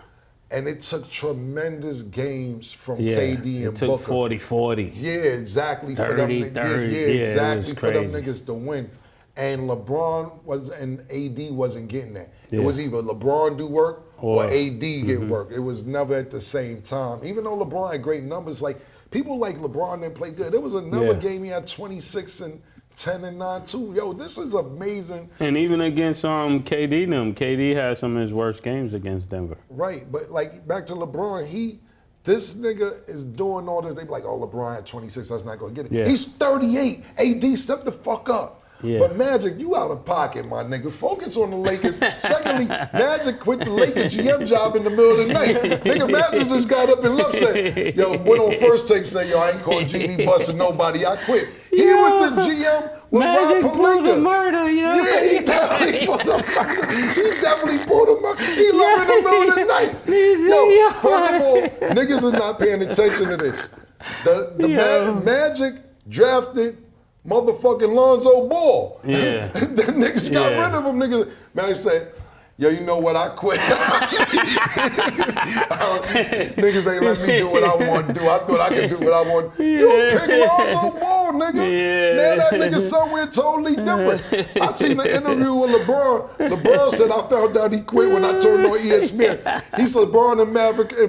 And it took tremendous games from KD and Booker. It took 40-40. Yeah, exactly. 30, 30. Exactly for them crazy. niggas to win. And LeBron and AD wasn't getting that. It was either LeBron do work or AD get work. It was never at the same time. Even though LeBron had great numbers, like people like LeBron didn't play good. There was another game he had 26 and 10 and 9 too. Yo, this is amazing. And even against KD them, KD had some of his worst games against Denver. Right, but like back to LeBron, this nigga is doing all this. They be like, oh, LeBron at 26, that's not gonna get it. Yeah. He's 38. AD, step the fuck up. Yeah. But Magic, you out of pocket, my nigga. Focus on the Lakers. Secondly, Magic quit the Lakers GM job in the middle of the night. Nigga, Magic just got up and left, said, yo, went on first take, say, yo, I ain't calling Jeannie Buss or nobody, I quit. He was the GM with Magic Rob pulled the Pelinka. murder, Yeah, he definitely pulled the murder. He definitely pulled the murder. He left in the middle of the night. Yo, first of all, niggas is not paying attention to this. The Magic drafted motherfucking Lonzo Ball. Yeah. The niggas got rid of him. Magic said, yo, you know what, I quit. Niggas ain't let me do what I want to do. I thought I could do what I want. You pick Lonzo Ball, nigga. Now that nigga somewhere totally different. I seen the interview with LeBron. LeBron said, I found out he quit when I turned on ESPN. He said, LeBron and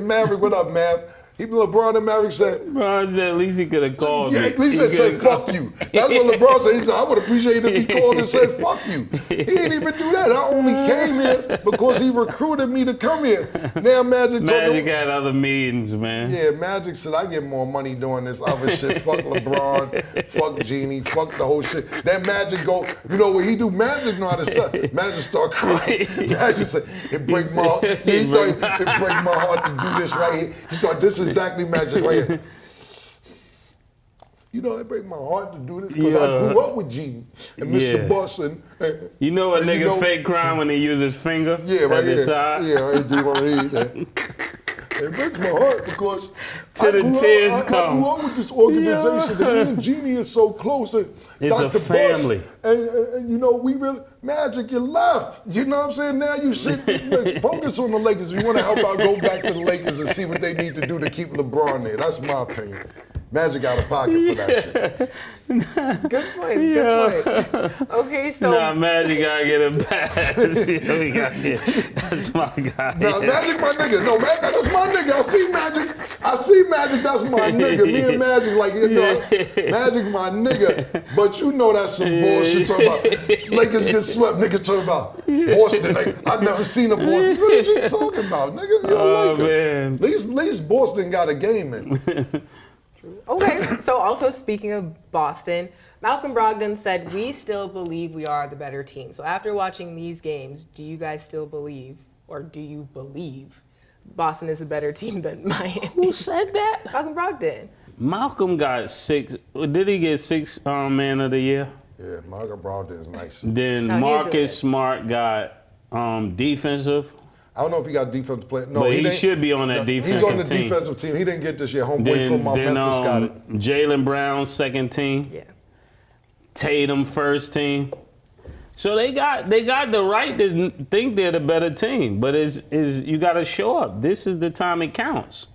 Maverick, what up, Mav? LeBron and Maverick said. LeBron said at least he could have called me. At least he said, fuck you. That's what LeBron said. He said, I would appreciate it if he called and said, fuck you. He didn't even do that. I only came here because he recruited me to come here. Now Magic had other meetings, man. Yeah, Magic said, I get more money doing this other shit. Fuck LeBron, fuck Genie, fuck the whole shit. Then Magic go, you know what he do? Magic know how to say. Magic start crying. Magic said, it break my heart. He started, it break my heart to do this right here. He started, this is exactly Magic right here. You know, it break my heart to do this because I grew up with Genie and Mr. Boston. You know a nigga fake crime when he use his finger right at the side? Yeah, I do want to read that. It breaks my heart because I grew up with this organization and me and Genie is so close. And it's Dr. a family. And you know, we really, Magic, you left. You know what I'm saying? Now you should focus on the Lakers. If you want to help out, go back to the Lakers and see what they need to do to keep LeBron there. That's my opinion. Magic out of pocket for that shit. Good point. Good point. Okay, so Magic gotta get a pass. That's my guy. Magic, my nigga. No, Magic, that's my nigga. I see Magic. That's my nigga. Me and Magic, like you know, Magic, my nigga. But you know that's some bullshit. Talking about Lakers get swept. Nigga talking about Boston. Like, I've never seen a Boston. What are you talking about, nigga? You're a Laker. Man. At least Boston got a game in. Okay, so also speaking of Boston, Malcolm Brogdon said, we still believe we are the better team. So after watching these games, do you guys still believe, or do you believe Boston is a better team than Miami? Who said that? Malcolm Brogdon. Malcolm got 6. Did he get 6 Man of the Year? Yeah, Malcolm Brogdon is nice. Then Marcus Smart got defensive. I don't know if he got defensive player. No, but he should be on that defensive team. He's on the defensive team. He didn't get this year. Homeboy from Memphis got it. Jaylen Brown, second team. Yeah. Tatum, first team. So they got the right to think they're the better team. But you got to show up. This is the time it counts.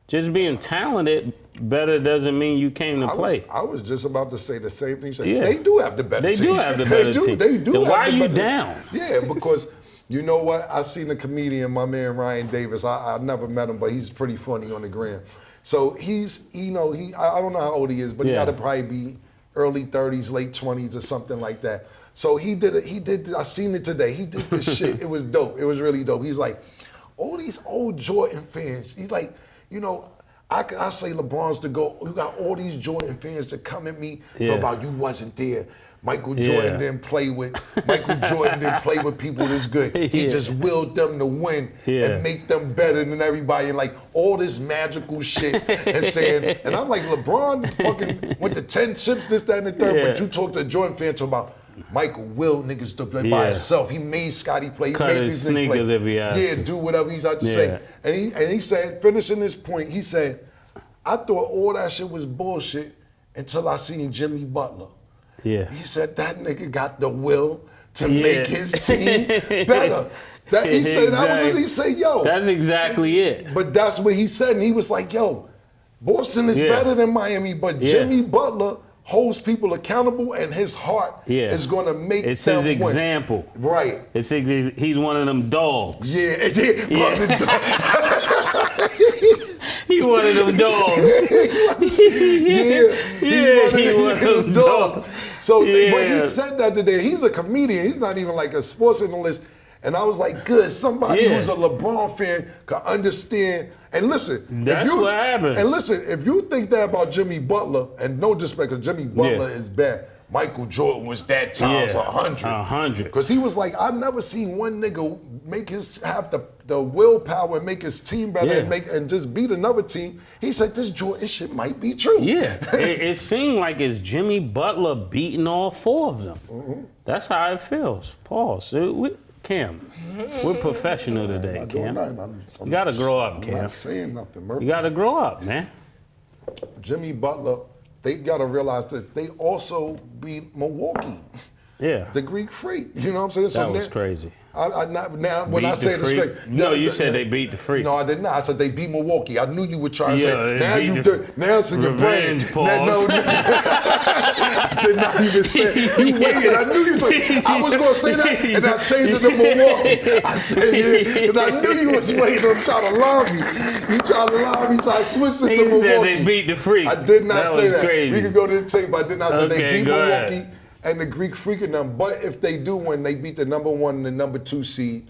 Just being talented better doesn't mean you came to play. I was just about to say the same thing. They do have the better team. They do have the better team. They do. Then why are you down? Yeah, because. You know what? I seen a comedian, my man Ryan Davis. I never met him, but he's pretty funny on the gram. So he's, I don't know how old he is, but he got to probably be early 30s, late 20s or something like that. So he did, I seen it today. He did this shit. It was dope. It was really dope. He's like, all these old Jordan fans, he's like, I say LeBron's to go, you got all these Jordan fans to come at me talk about you wasn't there. Michael Jordan didn't play with people this good. He just willed them to win and make them better than everybody and like all this magical shit and saying, and I'm like, LeBron fucking went to 10 chips, this, that, and the third, but you talk to a Jordan fan talk about Michael willed niggas to play by himself. He made Scotty play. Cut his sneakers if he has to. Do whatever he's out to say. And he said, finishing this point, he said, I thought all that shit was bullshit until I seen Jimmy Butler. Yeah. He said that nigga got the will to make his team better. He said that was he said, yo. That's exactly it. But that's what he said, and he was like, yo, Boston is better than Miami, but Jimmy Butler holds people accountable, and his heart is gonna make it's them his example. Win. Right. He's one of them dogs. Yeah. He one of them dogs. He one of them dogs. So when he said that today, he's a comedian. He's not even like a sports analyst. And I was like, good, somebody who's a LeBron fan can understand. And listen, that's what happens. And listen, if you think that about Jimmy Butler, and no disrespect, because Jimmy Butler is bad. Michael Jordan was that times 100. 100. Because he was like, I've never seen one nigga have the willpower and make his team better and just beat another team. He said, this Jordan shit might be true. Yeah, it seemed like it's Jimmy Butler beating all 4 of them. Mm-hmm. That's how it feels. Pause. Cam, we're professional today, Cam. You gotta grow up, Cam. I'm not saying nothing, Murphy. You gotta grow up, man. Jimmy Butler, they gotta realize that they also beat Milwaukee. Yeah. The Greek Freak. You know what I'm saying? That was crazy. When I say the straight, no, you said they beat the Freak. No, I did not. I said they beat Milwaukee. I knew you were trying to say. Now it's in your brain. Revenge pause. I did not even say. You waited. I knew you. I was going to say that, and I changed it to Milwaukee. I said yeah, because I knew you was waiting on trying to lie me. You tried to lie me, so I switched it to Milwaukee. Said they beat the Freak. I did not say that. Crazy. We could go to the tape, but I did not say they beat Milwaukee. Ahead. And the Greek Freak in them. But if they do win, they beat the number 1 and the number 2 seed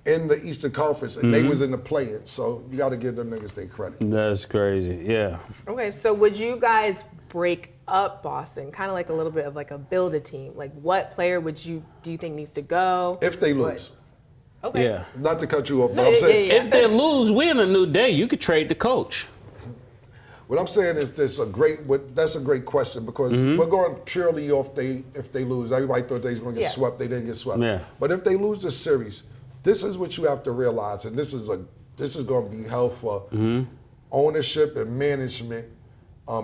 in the Eastern Conference, and they was in the play-in. So you got to give them niggas their credit. That's crazy. Yeah. Okay, so would you guys break up Boston, kind of like a little bit of like a build a team? Like, what player do you think needs to go? If they lose. Okay. Yeah. Not to cut you off, but I'm saying if they lose, we're in a new day. You could trade the coach. what I'm saying is that's a great question because we're going purely off if they lose. Everybody thought they was going to get swept. They didn't get swept. Yeah. But if they lose the series, this is what you have to realize, and this is going to be hell for ownership and management.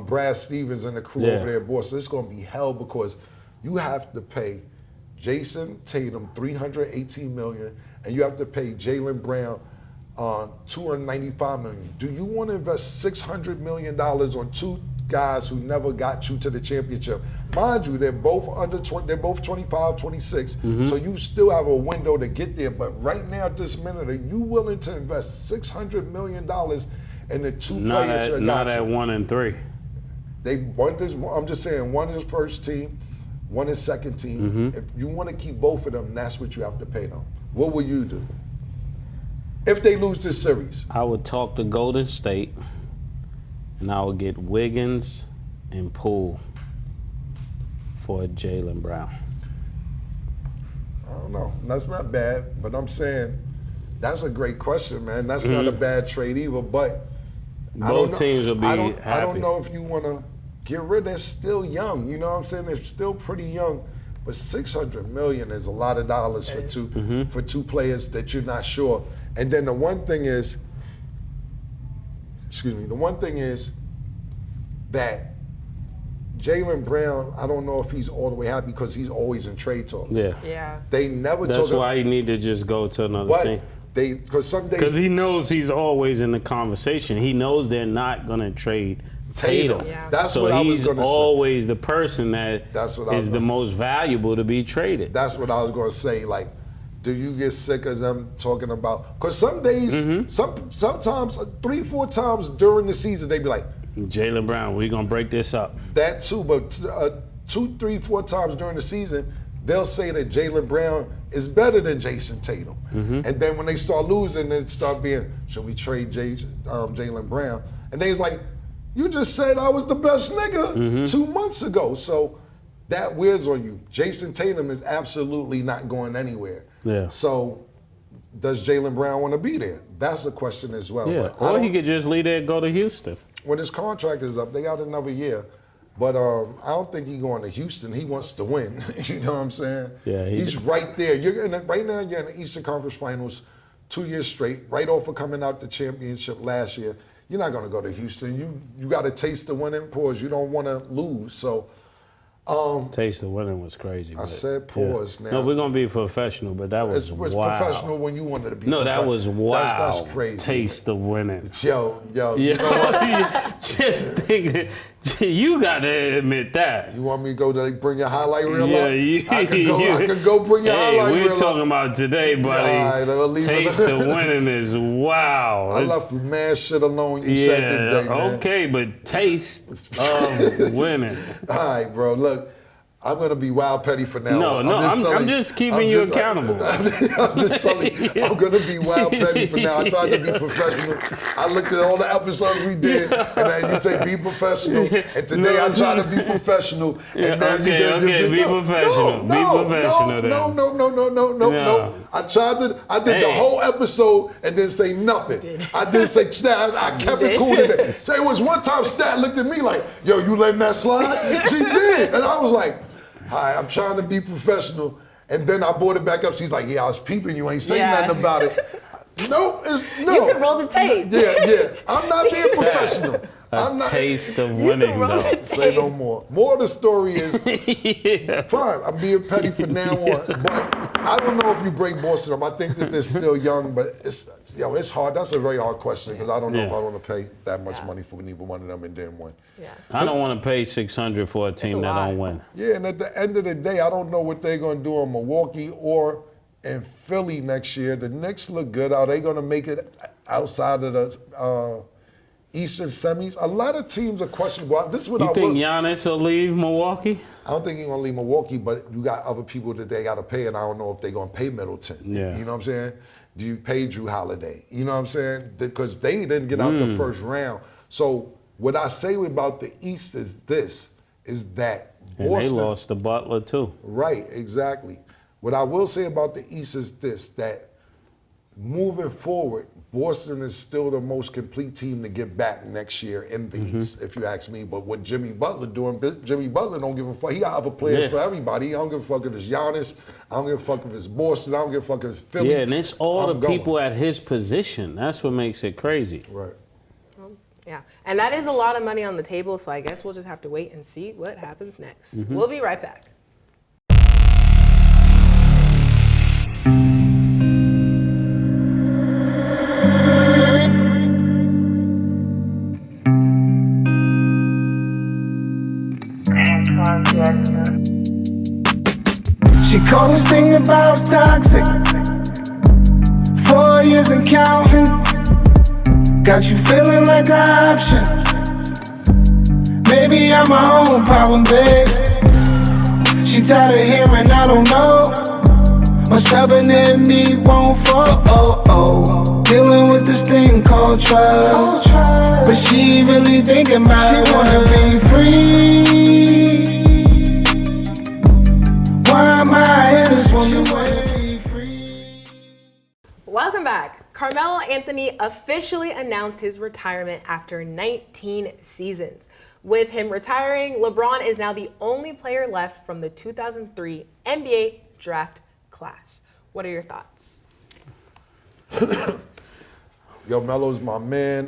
Brad Stevens and the crew over there at Boston. It's going to be hell because you have to pay Jason Tatum $318 million, and you have to pay Jaylen Brown $295 million. Do you want to invest $600 million on 2 guys who never got you to the championship? Mind you, they're both under 20, they're both 25, 26, so you still have a window to get there. But right now, at this minute, are you willing to invest $600 million in the 2 players who Not got at you? 1 and 3. They want this. I'm just saying, one is first team, one is second team. If you want to keep both of them, that's what you have to pay them. What will you do if they lose this series? I would talk to Golden State, and I would get Wiggins and Poole for Jaylen Brown. I don't know. That's not bad, but I'm saying that's a great question, man. That's not a bad trade either, but Both teams will be I happy. don't know if you want to get rid. They're still young. You know what I'm saying? They're still pretty young. But $600 million is a lot of dollars for two players that you're not sure. And then the one thing is that Jaylen Brown, I don't know if he's all the way happy because he's always in trade talk. Yeah. They never That's why he need to just go to another team. Because some days Because he knows he's always in the conversation. He knows they're not going to trade Tatum. Yeah. That's so what I was he's going to say. always the person that is the most valuable to be traded. That's what I was going to say. Like, do you get sick of them talking about? Because some days, sometimes 3-4 times during the season, they be like, Jaylen Brown, we're going to break this up. that too. But 2, 3, 4 times during the season, they'll say that Jaylen Brown is better than Jason Tatum. And then when they start losing, it start being, should we trade Jaylen Brown? And they's like, you just said I was the best nigga 2 months ago. So that wears on you. Jason Tatum is absolutely not going anywhere. Yeah. So does Jaylen Brown want to be there? That's a question as well. Yeah. But Or he could just leave there and go to Houston. when his contract is up, they got another year. But I don't think he's going to Houston. He wants to win. You know what I'm saying? Yeah, he's right there. Right now you're in the Eastern Conference Finals 2 years straight, right off of coming out the championship last year. You're not going to go to Houston. You got to taste the winning pause. You don't want to lose. So Taste the winning was crazy. I said pause now. No, we're going to be professional, but that was It's wild. professional when you wanted to be No, that was wild. That's crazy. Taste the winning. Yo, Yeah. you know what? Just think, you got to admit that. You want me to go to bring your highlight reel Yeah, up? I could go bring your highlight reel we're up. talking about today, buddy. All right, I'll leave it. Taste the winning is wow. I left mad shit alone you said today, man. Okay, but taste of winning. All right, bro, look. I'm going to be wild petty for now. I'm just keeping you accountable. I'm just telling you, I'm going to be wild petty for now. I tried to be professional. I looked at all the episodes we did, and then you say be professional. And today I tried to be professional. And now be professional. No. I did the whole episode and didn't say nothing. I didn't say Stat. I kept it cool today. There was one time Stat looked at me like, yo, you letting that slide? She did. And I was like, hi, I'm trying to be professional. And then I brought it back up. She's like, yeah, I was peeping you. Ain't saying nothing about it. No. You can roll the tape. Yeah. I'm not being professional. taste of winning, though. Say no more. More of the story is, fine, I'm being petty from now on, but I don't know if you break Boston up. I think that they're still young, but it's hard. That's a very hard question because I don't know if I want to pay that much money for neither one of them and then win. Yeah. I don't want to pay $600 for a team that don't win. Yeah, and at the end of the day, I don't know what they're going to do in Milwaukee or in Philly next year. The Knicks look good. Are they going to make it outside of the Eastern semis? A lot of teams are questionable. This is what You think Giannis will leave Milwaukee? I don't think he's going to leave Milwaukee, but you got other people that they got to pay, and I don't know if they're going to pay Middleton. Yeah. You know what I'm saying? Do you pay Drew Holiday? You know what I'm saying? Because they didn't get out the first round. So what I say about the East is that And Boston, they lost to Butler, too. Right, exactly. What I will say about the East is this, that moving forward, Boston is still the most complete team to get back next year in the East, if you ask me. But what Jimmy Butler doing, Jimmy Butler don't give a fuck. He got other players for everybody. I don't give a fuck if it's Giannis. I don't give a fuck if it's Boston. I don't give a fuck if it's Philly. Yeah, and it's all the people at his position. That's what makes it crazy. Right. Yeah, and that is a lot of money on the table, so I guess we'll just have to wait and see what happens next. We'll be right back. She called this thing about toxic. 4 years and counting. Got you feeling like an option. Maybe I'm my own problem, babe. She tired of hearing I don't know. My stubborn in me won't fall. Dealing with this thing called trust. But she really thinking about it. She wanna be free. Why am I in this woman wanna be free? Welcome back. Carmelo Anthony officially announced his retirement after 19 seasons. With him retiring, LeBron is now the only player left from the 2003 NBA draft class. What are your thoughts? Yo, Melo's my man.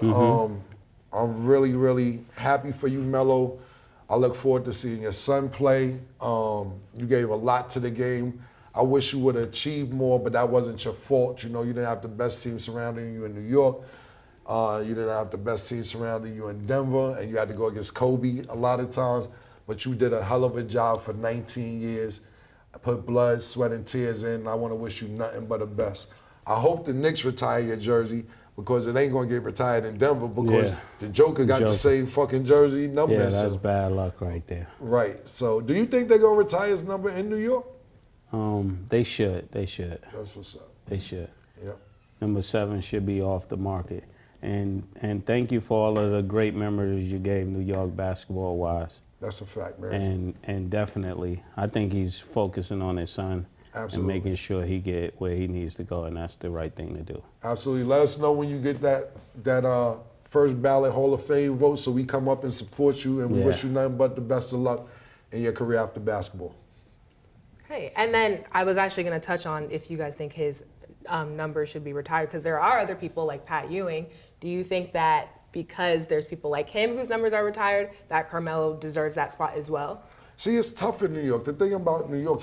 I'm really, really happy for you, Melo. I look forward to seeing your son play. You gave a lot to the game. I wish you would have achieved more, but that wasn't your fault. You know, you didn't have the best team surrounding you in New York. You didn't have the best team surrounding you in Denver, and you had to go against Kobe a lot of times. But you did a hell of a job for 19 years. I put blood, sweat, and tears in, and I want to wish you nothing but the best. I hope the Knicks retire your jersey because it ain't going to get retired in Denver because the Joker got the same fucking jersey number. Yeah, that's bad luck right there. Right. So do you think they're going to retire his number in New York? They should. That's what's up. They should. Yep. Number 7 should be off the market. And thank you for all of the great memories you gave New York basketball-wise. That's a fact, man. And definitely, I think he's focusing on his son. Absolutely. And making sure he get where he needs to go, and that's the right thing to do. Absolutely. Let us know when you get that first ballot Hall of Fame vote so we come up and support you, and we wish you nothing but the best of luck in your career after basketball. Hey, and then I was actually going to touch on if you guys think his number should be retired, because there are other people like Pat Ewing. Do you think that because there's people like him whose numbers are retired, that Carmelo deserves that spot as well? See, it's tough in New York. The thing about New York,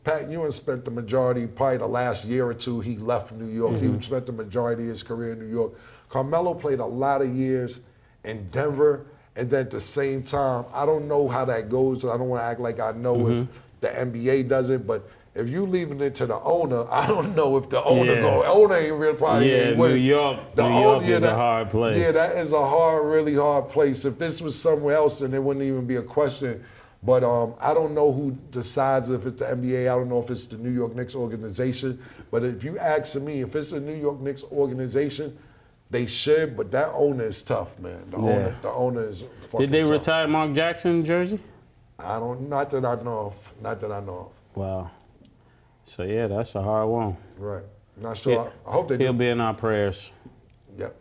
Pat Ewing spent the majority, probably the last year or two, he left New York. He spent the majority of his career in New York. Carmelo played a lot of years in Denver, and then at the same time, I don't know how that goes. I don't want to act like I know if the NBA does it, but if you leaving it to the owner, I don't know if the owner owner ain't real probably ain't New York is a hard place. Yeah, that is a really hard place. If this was somewhere else, then there wouldn't even be a question. But I don't know who decides if it's the NBA. I don't know if it's the New York Knicks organization. But if you ask me, if it's the New York Knicks organization, they should. But that owner is tough, man. The owner is fucking Did they tough. retire Mark Jackson jersey? Not that I know of. Wow. So yeah, that's a hard one. Right. Not sure. I hope they do. He'll be in our prayers. Yep.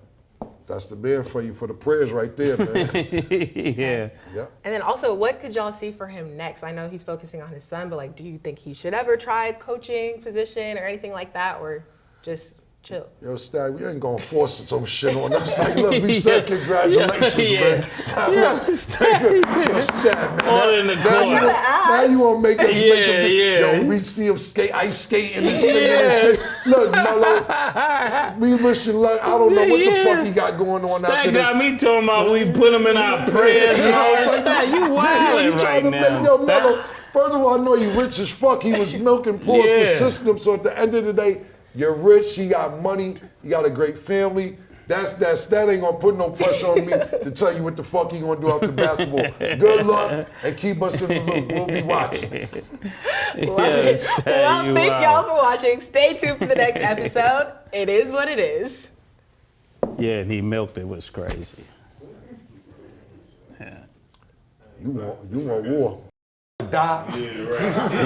That's the man for you, for the prayers right there, man. Yeah. Yep. And then also, what could y'all see for him next? I know he's focusing on his son, but like, do you think he should ever try a coaching position or anything like that, or just Chill. Yo, Stag, we ain't gonna force some shit on us. Like, look, we said congratulations, man. Yeah, Stag. Yo, Stag, man. All in the court. Now you wanna make us make him Yeah. Yo, we see him ice skating and singing and shit. Look, Melo, we wish you luck. I don't know what the fuck he got going on Stag after this. got me talking about we put him in our prayers and all that. Stag, you wildin' right now. Yo, Melo, first of all, I know you rich as fuck. He was milking pulls the system. So at the end of the day, you're rich, you got money, you got a great family. That ain't gonna put no pressure on me to tell you what the fuck he gonna do after basketball. Good luck and keep us in the loop. We'll be watching. Well, thank y'all for watching. Stay tuned for the next episode. It is what it is. Yeah, and he milked it. Was crazy. Yeah. You want war. Die.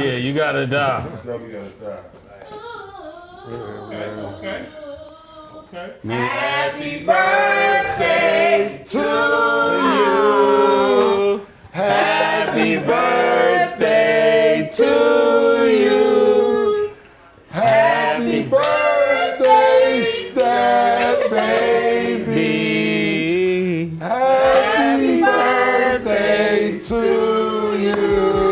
Yeah, you gotta die. Okay. Happy birthday to you. Happy birthday to you. Happy birthday, Step baby. Happy birthday to you.